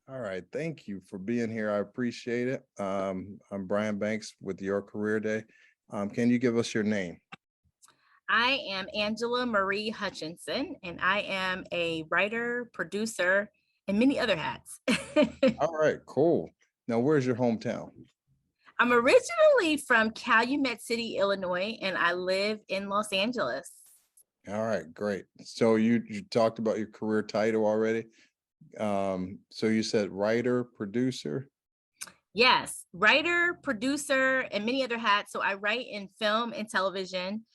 All right. Thank you for being here. I appreciate it. I'm Brian Banks with Your Career Day. Can you give us your name? I am Angela Marie Hutchinson, and I am a writer, producer, and many other hats. All right, cool. Now, where's your hometown? I'm originally from Calumet City, Illinois, and I live in Los Angeles. All right, great. So you talked about your career title already. So you said writer, producer. Yes, writer, producer, and many other hats. So I write in film and television.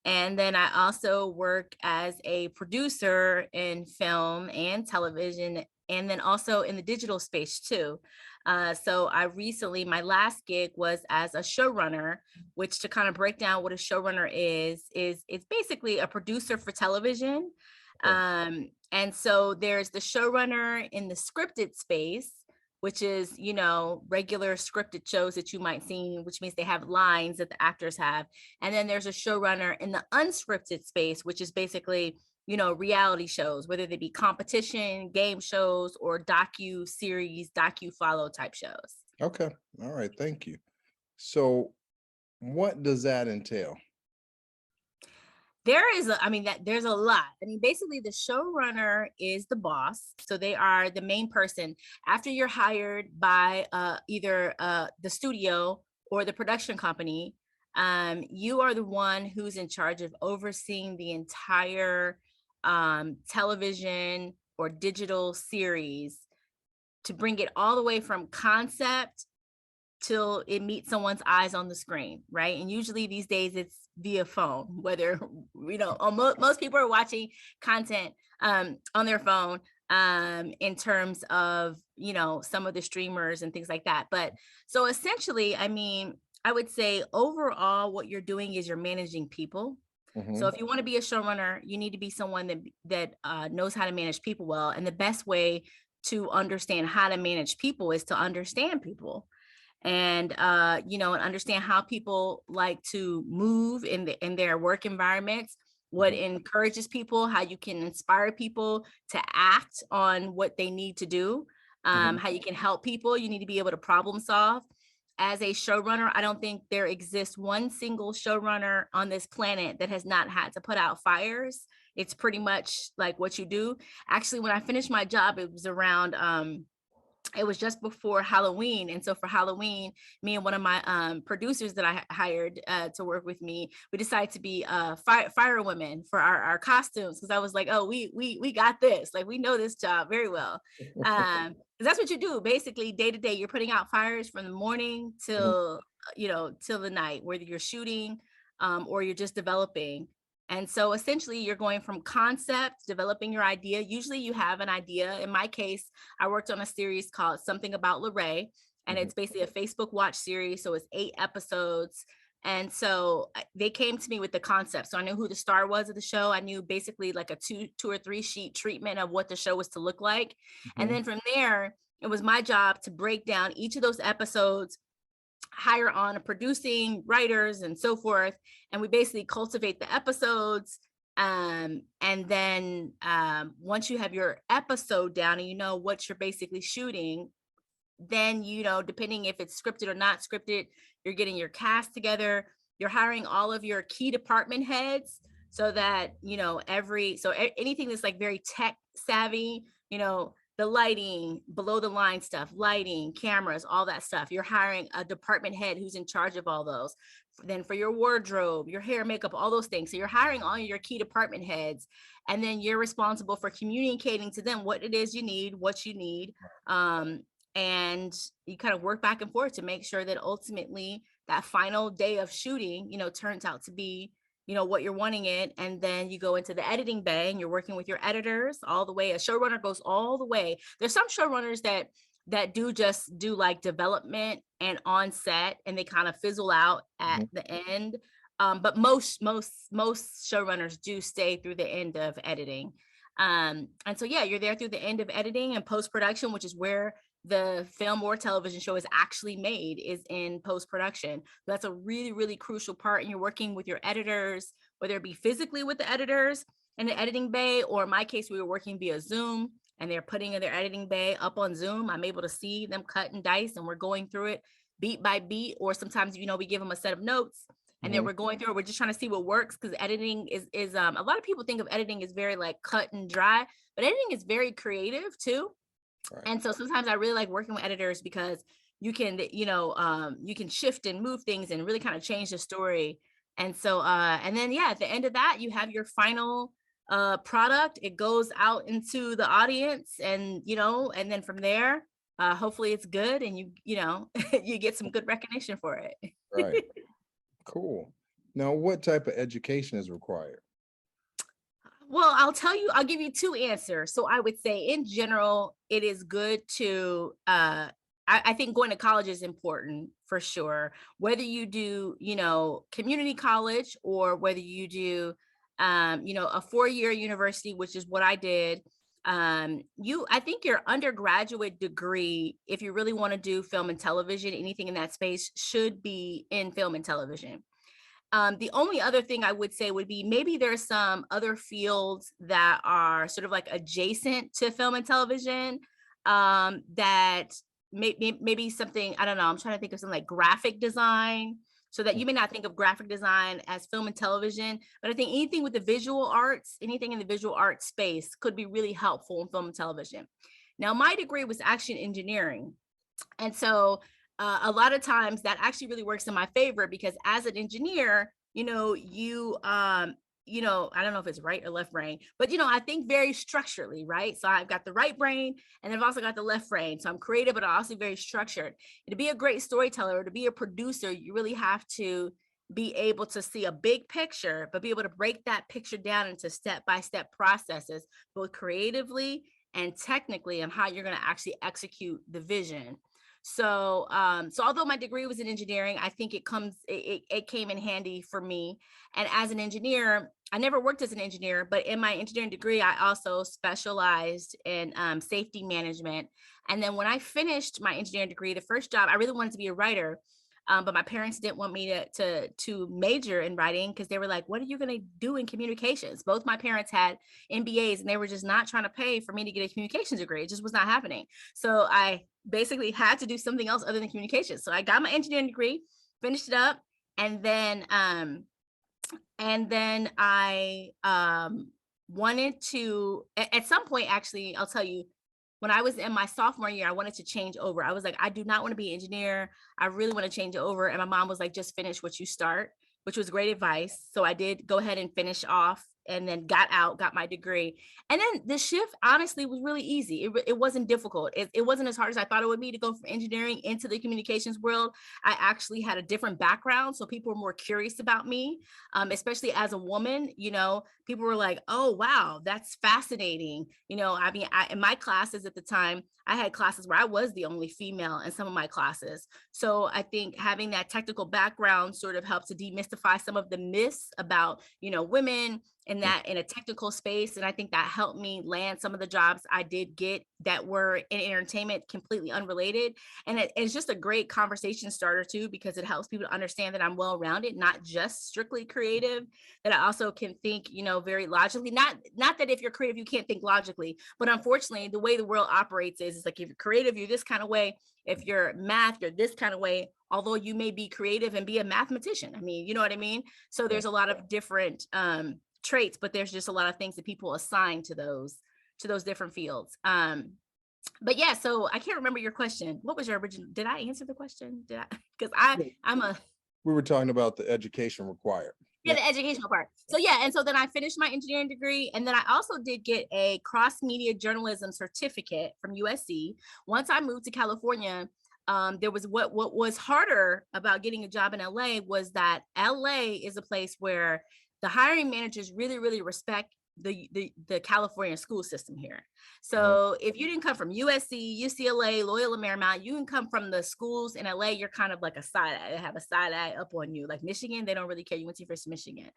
And then I also work as a producer in film and television, and then also in the digital space too. So I recently, my last gig was as a showrunner, which to kind of break down what a showrunner is it's basically a producer for television. Okay. And so there's the showrunner in the scripted space, which is, regular scripted shows that you might see, which means they have lines that the actors have. And then there's a showrunner in the unscripted space, which is basically, reality shows, whether they be competition, game shows, or docu series, docu follow type shows. Okay. All right. Thank you. So what does that entail? There's a lot. Basically the showrunner is the boss. So they are the main person. After you're hired by either the studio or the production company, you are the one who's in charge of overseeing the entire television or digital series to bring it all the way from concept till it meets someone's eyes on the screen, right? And usually these days it's via phone, whether, most people are watching content on their phone in terms of, some of the streamers and things like that. But so essentially, I would say overall, what you're doing is you're managing people. So Hmm. if you want to be a showrunner, you need to be someone that knows how to manage people well. And the best way to understand how to manage people is to understand people and and understand how people like to move in their work environments, what Hmm. encourages people, how you can inspire people to act on what they need to do, Hmm. how you can help people. You need to be able to problem solve. As a showrunner, I don't think there exists one single showrunner on this planet that has not had to put out fires. It's pretty much like what you do. Actually, when I finished my job, it was just before Halloween. And so for Halloween, me and one of my producers that I hired to work with me, we decided to be fire women for our costumes. Cause I was like, oh, we got this. Like, we know this job very well. 'Cause that's what you do basically day to day. You're putting out fires from the morning till, till the night, whether you're shooting or you're just developing. And so essentially you're going from concept, developing your idea. Usually you have an idea. In my case, I worked on a series called Something About Lorray, and Hmm. it's basically a Facebook watch series. So it's 8 episodes. And so they came to me with the concept. So I knew who the star was of the show. I knew basically like a two or three sheet treatment of what the show was to look like. And Hmm. then from there, it was my job to break down each of those episodes, hire on producing writers and so forth, and we basically cultivate the episodes. And then once you have your episode down and you know what you're basically shooting, then depending if it's scripted or not scripted, you're getting your cast together, you're hiring all of your key department heads, so that anything that's like very tech savvy, the lighting, below the line stuff, lighting, cameras, all that stuff, you're hiring a department head who's in charge of all those. Then for your wardrobe, your hair, makeup, all those things, so you're hiring all your key department heads, and then you're responsible for communicating to them what it is you need, what you need. um, and you kind of work back and forth to make sure that ultimately that final day of shooting, turns out to be, what you're wanting it. And then you go into the editing bay and you're working with your editors all the way. A showrunner goes all the way. There's some showrunners that do just do like development and on set, and they kind of fizzle out at Hmm. the end. But most showrunners do stay through the end of editing. And so yeah, you're there through the end of editing and post production, which is where the film or television show is actually made, is in post production. That's a really, really crucial part. And you're working with your editors, whether it be physically with the editors in the editing bay, or in my case, we were working via Zoom. and they're putting in their editing bay up on Zoom, I'm able to see them cut and dice, and we're going through it beat by beat. Or sometimes, we give them a set of notes, and then Mhm. we're going through it. We're just trying to see what works, because editing is a lot of people think of editing as very like cut and dry, but editing is very creative too. Right. And so sometimes I really like working with editors, because you can shift and move things and really kind of change the story. And so and then yeah, at the end of that, you have your final product. It goes out into the audience, and and then from there, hopefully it's good, and you get some good recognition for Right. it. Cool. Now, what type of education is required? Well, I'll give you two answers. So I would say in general, it is good to I think going to college is important for sure. Whether you do, community college, or whether you do a 4-year university, which is what I did. I think your undergraduate degree, if you really want to do film and television, anything in that space, should be in film and television. The only other thing I would say would be, maybe there's some other fields that are sort of like adjacent to film and television, that maybe something, I don't know, I'm trying to think of something like graphic design. So that Mm. you may not think of graphic design as film and television, but I think anything with the visual arts, anything in the visual arts space could be really helpful in film and television. Now, my degree was actually in engineering. And so a lot of times that actually really works in my favor, because as an engineer, I don't know if it's right or left brain, but I think very structurally, right? So I've got the right brain, and I've also got the left brain. So I'm creative, but I'm also very structured. And to be a great storyteller, or to be a producer, you really have to be able to see a big picture, but be able to break that picture down into step-by-step processes, both creatively and technically, on how you're going to actually execute the vision. So although my degree was in engineering, I think it came in handy for me. And as an engineer, I never worked as an engineer, but in my engineering degree, I also specialized in safety management. And then when I finished my engineering degree, the first job, I really wanted to be a writer. But my parents didn't want me to major in writing, because they were like, "What are you going to do in communications?" Both my parents had MBAs, and they were just not trying to pay for me to get a communications degree. It just was not happening. So I basically had to do something else other than communications. So I got my engineering degree, finished it up, and then I wanted to, at some point, actually, I'll tell you, when I was in my sophomore year, I wanted to change over. I was like, I do not want to be an engineer. I really want to change over. And my mom was like, just finish what you start, which was great advice. So I did go ahead and finish off, and then got my degree. And then the shift, honestly, was really easy. It wasn't difficult. It wasn't as hard as I thought it would be to go from engineering into the communications world. I actually had a different background, so people were more curious about me, especially as a woman. People were like, "Oh, wow, that's fascinating." I mean, in my classes at the time, I had classes where I was the only female in some of my classes. So I think having that technical background sort of helps to demystify some of the myths about, women in a technical space. And I think that helped me land some of the jobs I did get that were in entertainment, completely unrelated. And it's just a great conversation starter too, because it helps people to understand that I'm well-rounded, not just strictly creative, that I also can think, very logically. Not that if you're creative, you can't think logically, but unfortunately, the way the world operates is like, if you're creative, you're this kind of way. If you're math, you're this kind of way. Although you may be creative and be a mathematician. I mean, you know what I mean? So Yeah. there's a lot of different traits, but there's just a lot of things that people assign to those different fields. But yeah, so I can't remember your question. What was your original? Did I answer the question? Did I? Because Yeah. I'm a We were talking about the education required. yeah, Yeah. the educational part. So yeah, and so then I finished my engineering degree, and then I also did get a cross media journalism certificate from USC. Once I moved to California, there was what was harder about getting a job in LA was that LA is a place where the hiring managers really, really respect the California school system here. Mhm. So if you didn't come from USC, UCLA, Loyola Marymount, you can come from the schools in LA, you're kind of like a side eye. They have a side eye up on you. Like Michigan, they don't really care. You went to University of Michigan.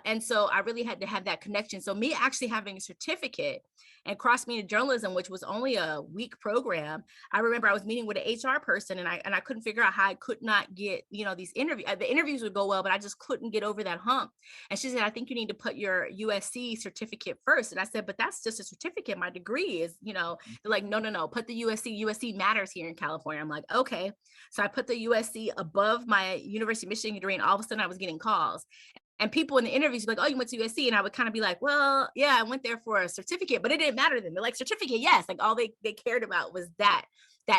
And so I really had to have that connection. So me actually having a certificate and cross media journalism, which was only a week program, I remember I was meeting with an HR person, and I couldn't figure out how I could not get, these interviews. The interviews would go well, but I just couldn't get over that hump. And she said, I think you need to put your USC USC certificate first. And I said, but that's just a certificate. My degree is, they're like, no, no, no, put the USC. USC matters here in California. I'm like, okay. So I put the USC above my University of Michigan degree, and all of a sudden I was getting calls. And people in the interviews were like, oh, you went to USC. And I would kind of be like, well, yeah, I went there for a certificate, but it didn't matter to them. They're like, certificate, yes. Like all they cared about was that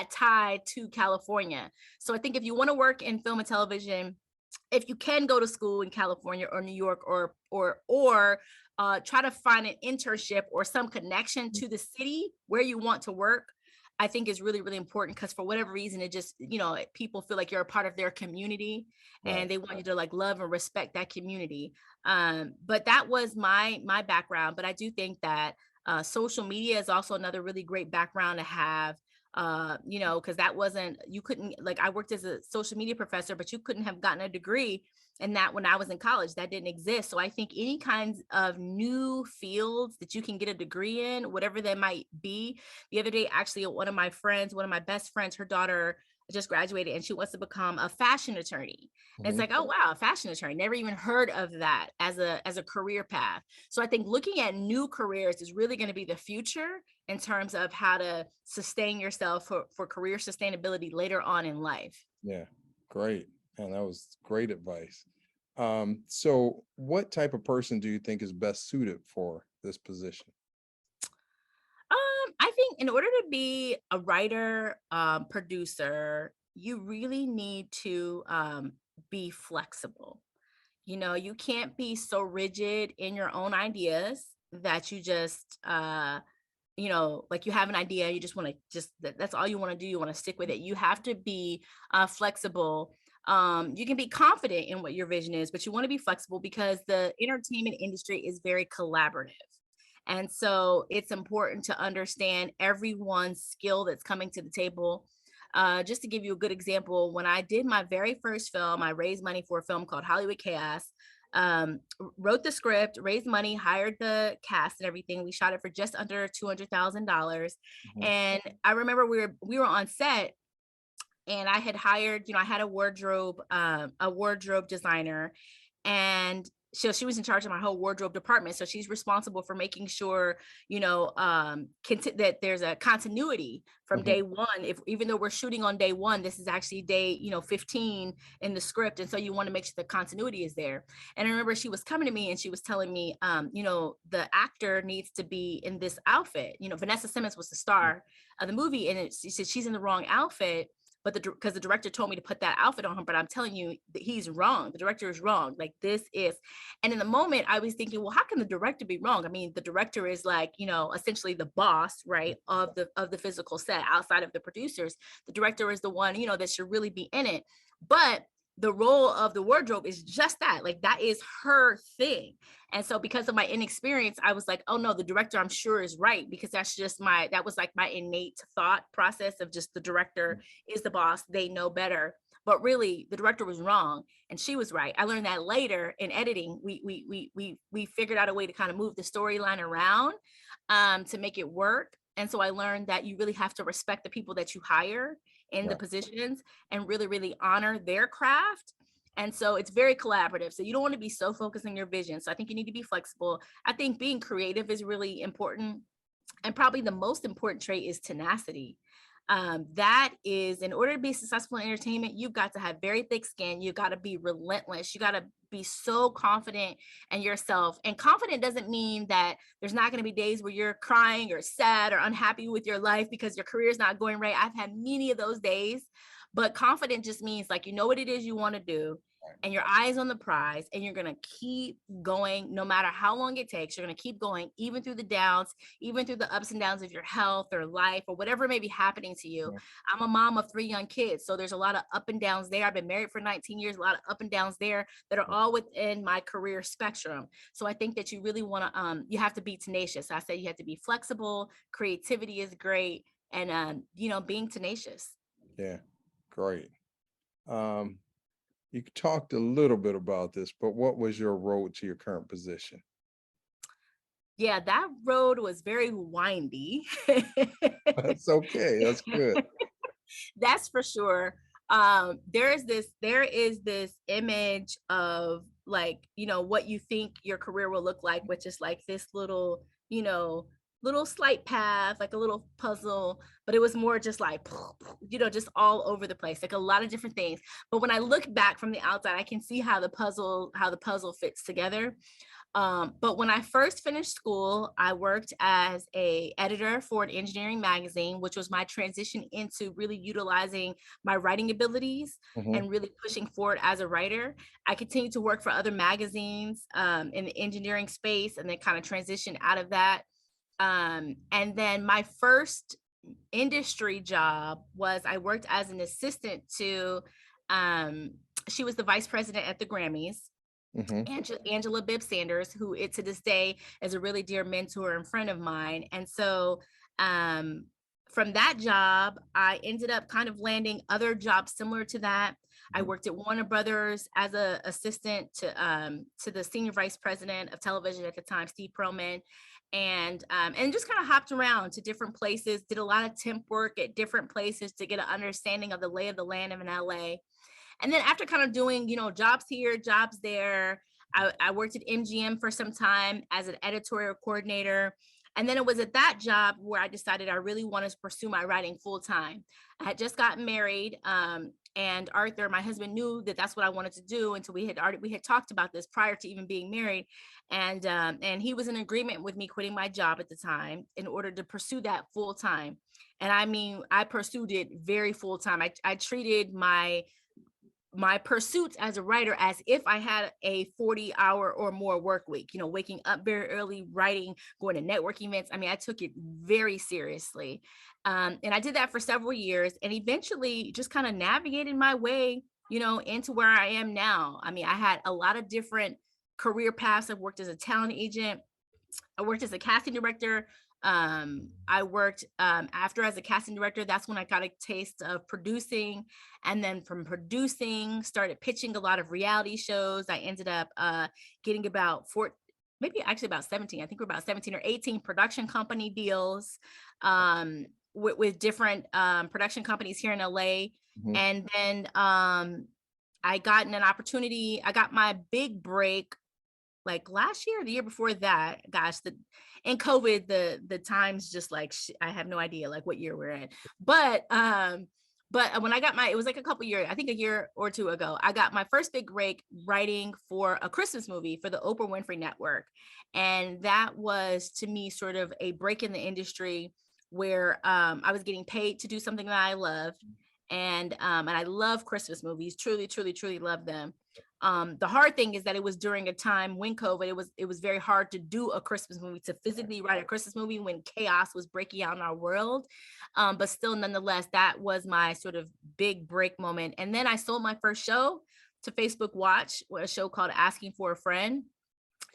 tie to California. So I think if you want to work in film and television, if you can go to school in California or New York, or try to find an internship or some connection to the city where you want to work, I think is really, really important, because for whatever reason, it just, people feel like you're a part of their community, and Right. they want you to like love and respect that community. But that was my background. But I do think that social media is also another really great background to have. Because that wasn't, you couldn't, like, I worked as a social media professor, but you couldn't have gotten a degree in that when I was in college. That didn't exist. So I think any kinds of new fields that you can get a degree in, whatever they might be. The other day, actually, one of my best friends, her daughter just graduated, and she wants to become a fashion attorney. And it's Mhm. like, oh wow, a fashion attorney. Never even heard of that as a career path. So I think looking at new careers is really going to be the future in terms of how to sustain yourself for career sustainability later on in life. Yeah, great. And that was great advice. So what type of person do you think is best suited for this position? I think in order to be a writer, producer, you really need to be flexible. You can't be so rigid in your own ideas that you just like you have an idea, you just want to that's all you want to do, you want to stick with it. You have to be flexible. You can be confident in what your vision is, but you want to be flexible because the entertainment industry is very collaborative. And so it's important to understand everyone's skill that's coming to the table. Just to give you a good example, when I did my very first film, I raised money for a film called Hollywood Chaos. Wrote the script, raised money, hired the cast and everything. We shot it for just under $200,000. Mhm. And I remember we were on set, and I had hired, I had a wardrobe designer, and so she was in charge of my whole wardrobe department. So she's responsible for making sure, that there's a continuity from Mhm. day one. If even though we're shooting on day one, this is actually day, 15 in the script. And so you want to make sure the continuity is there. And I remember she was coming to me and she was telling me, the actor needs to be in this outfit. Vanessa Simmons was the star of the movie, and she said she's in the wrong outfit, but because the director told me to put that outfit on him. But I'm telling you that he's wrong. The director is wrong. Like, this is, and in the moment I was thinking, well, how can the director be wrong? I mean, the director is like, essentially the boss, right, of the physical set outside of the producers. The director is the one, that should really be in it. But the role of the wardrobe is just that, like, that is her thing. And so because of my inexperience, I was like, oh no, the director, I'm sure, is right, because that was like my innate thought process of just the director is the boss, they know better. But really the director was wrong and she was right. I learned that later in editing. We figured out a way to kind of move the storyline around, to make it work. And so I learned that you really have to respect the people that you hire in the Right. positions and really, really honor their craft. And so it's very collaborative. So you don't want to be so focused on your vision. So I think you need to be flexible. I think being creative is really important. And probably the most important trait is tenacity. That is, in order to be successful in entertainment, you've got to have very thick skin. You got to be relentless. You got to be so confident in yourself. And confident doesn't mean that there's not going to be days where you're crying or sad or unhappy with your life because your career is not going right. I've had many of those days. But confident just means, like, you know what it is you want to do, and your eyes on the prize, and you're going to keep going no matter how long it takes. You're going to keep going even through the downs, even through the ups and downs of your health or life or whatever may be happening to you. Yeah. I'm a mom of 3 young kids, so there's a lot of up and downs there. I've been married for 19 years, a lot of up and downs there that are all within my career spectrum. So I think that you really want to, you have to be tenacious. I said you have to be flexible. Creativity is great. And, being tenacious. Yeah, great. Um, you talked a little bit about this, but what was your road to your current position? Yeah, that road was very windy. That's okay. That's good. That's for sure. There is this image of like, what you think your career will look like, which is like this little, little slight path, like a little puzzle, but it was more just like, just all over the place, like a lot of different things. But when I look back from the outside, I can see how the puzzle fits together. But when I first finished school, I worked as a editor for an engineering magazine, which was my transition into really utilizing my writing abilities Mhm. and really pushing forward as a writer. I continued to work for other magazines in the engineering space, and then kind of transitioned out of that. And then my first industry job was I worked as an assistant to, um, she was the vice president at the Grammys, Mhm. Angela Bibb Sanders, who it to this day is a really dear mentor and friend of mine. And so um, from that job, I ended up kind of landing other jobs similar to that. I Mhm. worked at Warner Brothers as an assistant to the senior vice president of television at the time, Steve Perlman, and just kind of hopped around to different places. Did a lot of temp work at different places to get an understanding of the lay of the land of an LA. And then after kind of doing, jobs here, jobs there, I worked at MGM for some time as an editorial coordinator. And then it was at that job where I decided I really wanted to pursue my writing full time. I had just gotten married, and Arthur, my husband, knew that that's what I wanted to do until we had talked about this prior to even being married, and he was in agreement with me quitting my job at the time in order to pursue that full time. And I mean, I pursued it very full time. I treated my pursuits as a writer as if I had a 40-hour or more work week, waking up very early, writing, going to networking events. I mean, I took it very seriously. And I did that for several years and eventually just kind of navigated my way, into where I am now. I mean, I had a lot of different career paths. I've worked as a talent agent. I worked as a casting director. I worked after as a casting director. That's when I got a taste of producing. And then from producing, started pitching a lot of reality shows. I ended up getting about maybe actually about 17. I think we're about 17 or 18 production company deals with different production companies here in LA. Mhm. And then I got an opportunity. I got my big break like last year or the year before that. Gosh, in COVID, the times just like I have no idea like what year we're in. But when I got it was like a couple years, I think a year or two ago, I got my first big break writing for a Christmas movie for the Oprah Winfrey Network. And that was to me sort of a break in the industry where I was getting paid to do something that I loved. And I love Christmas movies, truly, truly, truly love them. The hard thing is that it was during a time when COVID, it was very hard to do a Christmas movie, to physically write a Christmas movie when chaos was breaking out in our world. But still, nonetheless, that was my sort of big break moment. And then I sold my first show to Facebook Watch, a show called Asking for a Friend,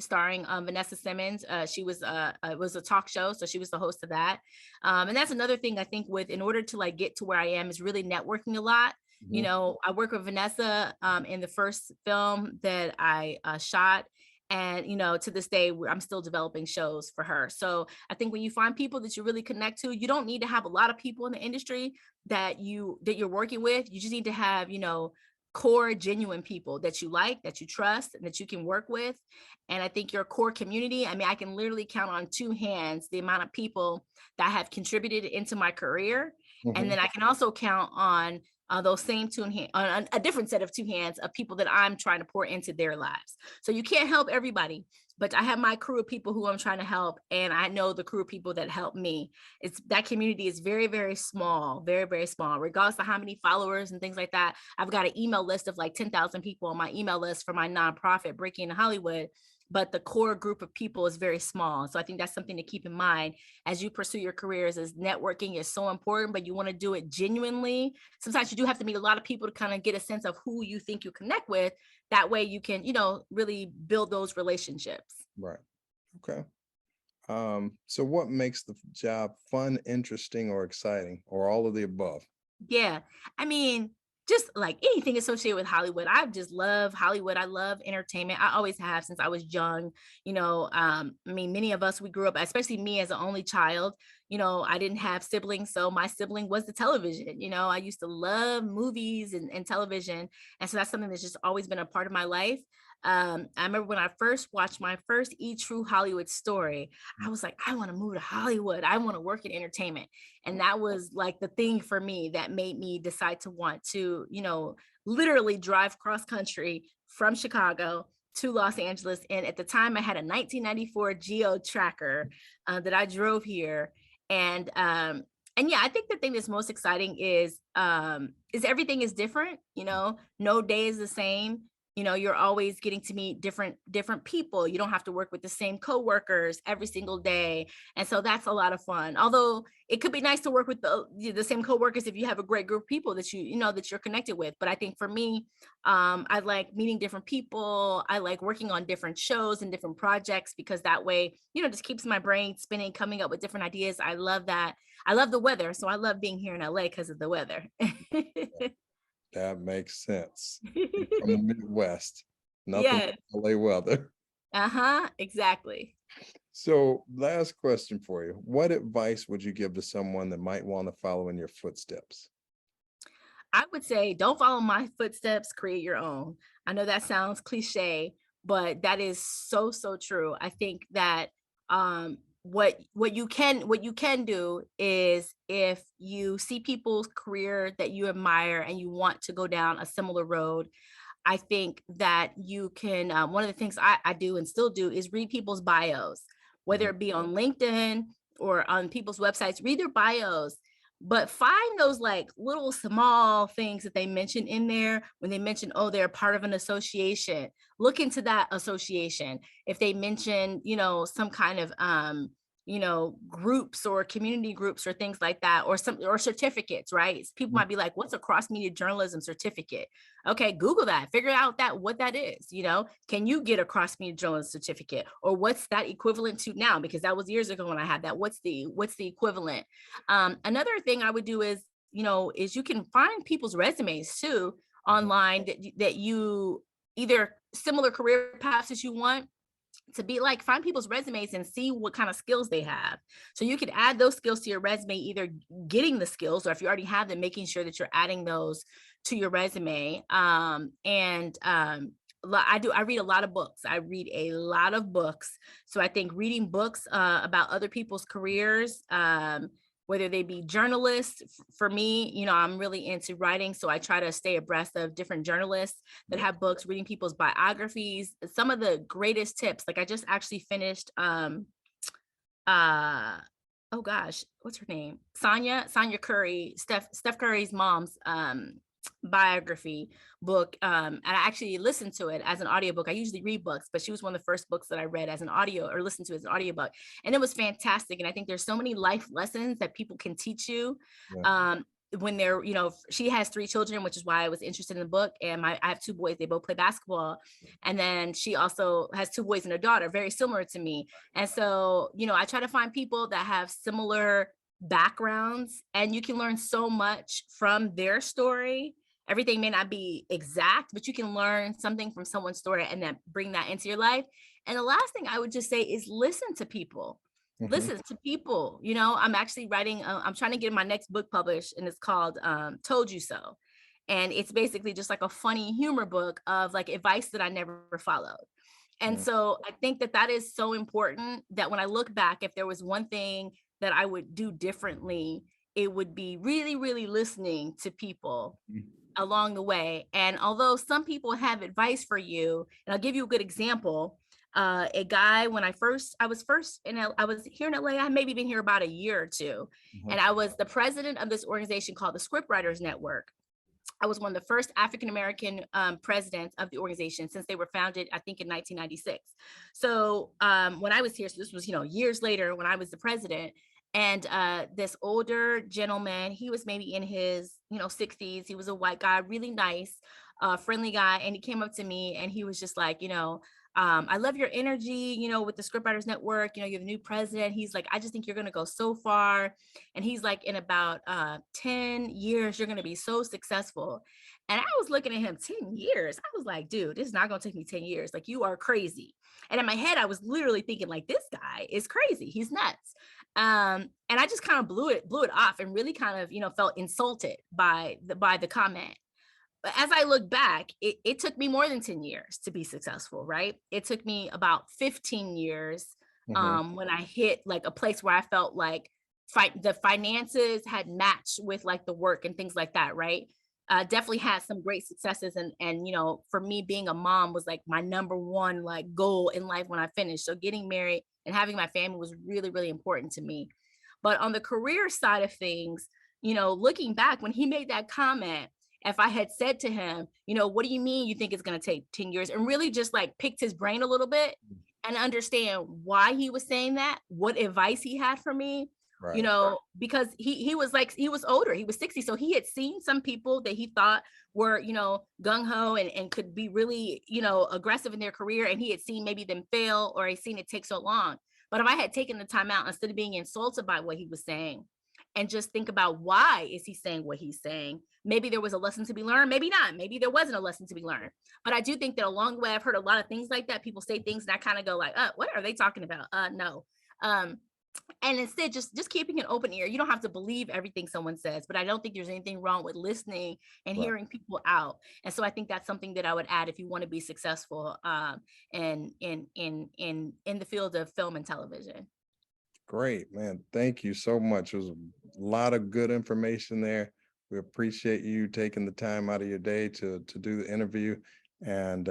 starring Vanessa Simmons. She was it was a talk show, so she was the host of that. And that's another thing I think with in order to like get to where I am is really networking a lot. Mhm. I work with Vanessa in the first film that I shot. And to this day, I'm still developing shows for her. So I think when you find people that you really connect to, you don't need to have a lot of people in the industry that you're working with. You just need to have core genuine people that you like, that you trust, and that you can work with. And I think your core community, I mean, I can literally count on two hands the amount of people that have contributed into my career. And Mhm. then I can also count on those same on a different set of two hands of people that I'm trying to pour into their lives. So you can't help everybody, but I have my crew of people who I'm trying to help, and I know the crew of people that help me. It's that community is very, very small, very, very small, regardless of how many followers and things like that. I've got an email list of like 10,000 people on my email list for my nonprofit, Breaking in Hollywood, but the core group of people is very small. So I think that's something to keep in mind as you pursue your careers. Is networking is so important, but you want to do it genuinely. Sometimes you do have to meet a lot of people to kind of get a sense of who you think you connect with. That way you can, really build those relationships. Right. Okay. So what makes the job fun, interesting, or exciting, or all of the above? Yeah. I mean, just like anything associated with Hollywood. I just love Hollywood. I love entertainment. I always have since I was young. I mean, many of us, we grew up, especially me as an only child. I didn't have siblings. So my sibling was the television. I used to love movies and television. And so that's something that's just always been a part of my life. I remember when I first watched my first E True Hollywood Story, I was like, I want to move to Hollywood. I want to work in entertainment. And that was like the thing for me that made me decide to want to, literally drive cross country from Chicago to Los Angeles. And at the time I had a 1994 Geo Tracker that I drove here. And yeah, I think the thing that's most exciting is everything is different, no day is the same. You're always getting to meet different people. You don't have to work with the same coworkers every single day. And so that's a lot of fun. Although it could be nice to work with the same coworkers if you have a great group of people that that you're connected with. But I think for me, I like meeting different people. I like working on different shows and different projects because that way, just keeps my brain spinning, coming up with different ideas. I love that. I love the weather. So I love being here in LA because of the weather. That makes sense. You're from the Midwest, nothing Yes. but LA weather. Uh-huh. Exactly. So, last question for you. What advice would you give to someone that might want to follow in your footsteps? I would say don't follow my footsteps, create your own. I know that sounds cliche, but that is so, so true. I think that what you can do is if you see people's career that you admire and you want to go down a similar road, I think that you can, one of the things I do and still do is read people's bios, whether Mhm. it be on LinkedIn or on people's websites, read their bios, but find those like little small things that they mention in there when they mention, oh, they're part of an association. Look into that association. If they mention, some kind of, groups or community groups or things like that, or certificates, right? People might be like, what's a cross media journalism certificate? Okay, Google that, figure out what that is. Can you get a cross media journalism certificate, or what's that equivalent to now? Because that was years ago when I had that. What's the equivalent? Another thing I would do is, is you can find people's resumes too online that you either similar career paths as you want to be like, find people's resumes and see what kind of skills they have. So you could add those skills to your resume, either getting the skills, or if you already have them, making sure that you're adding those to your resume. I read a lot of books. I read a lot of books. So I think reading books about other people's careers, whether they be journalists, for me, I'm really into writing. So I try to stay abreast of different journalists that have books, reading people's biographies. Some of the greatest tips, like I just actually finished uh oh gosh, what's her name? Sonia Curry, Steph Curry's mom's biography book. And I actually listened to it as an audiobook. I usually read books, but she was one of the first books that I read as an audio or listened to as an audiobook. And it was fantastic. And I think there's so many life lessons that people can teach you. Yeah. When they're, she has 3 children, which is why I was interested in the book. And I have 2 boys, they both play basketball. And then she also has 2 boys and a daughter, very similar to me. And so, I try to find people that have similar backgrounds, and you can learn so much from their story. Everything may not be exact, but you can learn something from someone's story and then bring that into your life. And the last thing I would just say is listen to people. Mhm. Listen to people. I'm actually writing, I'm trying to get my next book published, and it's called Told You So. And it's basically just like a funny humor book of like advice that I never followed. And Mm. so I think that is so important, that when I look back, if there was one thing that I would do differently, it would be really, really listening to people along the way. And although some people have advice for you, and I'll give you a good example. A guy, when I was first I was here in LA, I had maybe been here about a year or two. Mhm. And I was the president of this organization called the Scriptwriters Network. I was one of the first African American presidents of the organization since they were founded, I think, in 1996. So when I was here, so this was years later when I was the president, and this older gentleman, he was maybe in his 60s. He was a white guy, really nice, friendly guy, and he came up to me and he was just like, I love your energy, with the Scriptwriters Network. You're the new president. He's like, I just think you're going to go so far. And he's like, in about 10 years, you're going to be so successful. And I was looking at him, 10 years. I was like, dude, this is not going to take me 10 years. Like, you are crazy. And in my head, I was literally thinking, like, this guy is crazy. He's nuts. And I just kind of blew it off and really kind of, felt insulted by the comment. as I look back, it took me more than 10 years to be successful, right? It took me about 15 years Mhm. when I hit like a place where I felt like the finances had matched with like the work and things like that, right? Definitely had some great successes, and for me, being a mom was like my number one like goal in life when I finished. So getting married and having my family was really, really important to me. But on the career side of things, looking back when he made that comment, if I had said to him, what do you mean you think it's going to take 10 years? And really just like picked his brain a little bit and understand why he was saying that, what advice he had for me, Right. because he was like, he was older, he was 60. So he had seen some people that he thought were, gung ho and could be really, aggressive in their career. And he had seen maybe them fail, or he seen it take so long. But if I had taken the time out, instead of being insulted by what he was saying, and just think about why is he saying what he's saying, maybe there was a lesson to be learned, maybe not, maybe there wasn't a lesson to be learned. But I do think that along the way, I've heard a lot of things like that. People say things and I kind of go like, what are they talking about? No. um and instead, just keeping an open ear. You don't have to believe everything someone says, but I don't think there's anything wrong with listening and Right. hearing people out. And so I think that's something that I would add if you want to be successful in the field of film and television. Great, man. Thank you so much. It was a lot of good information there. We appreciate you taking the time out of your day to do the interview, and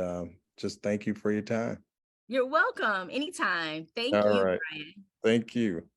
just thank you for your time. You're welcome anytime. Thank All you, right. Brian. Thank you.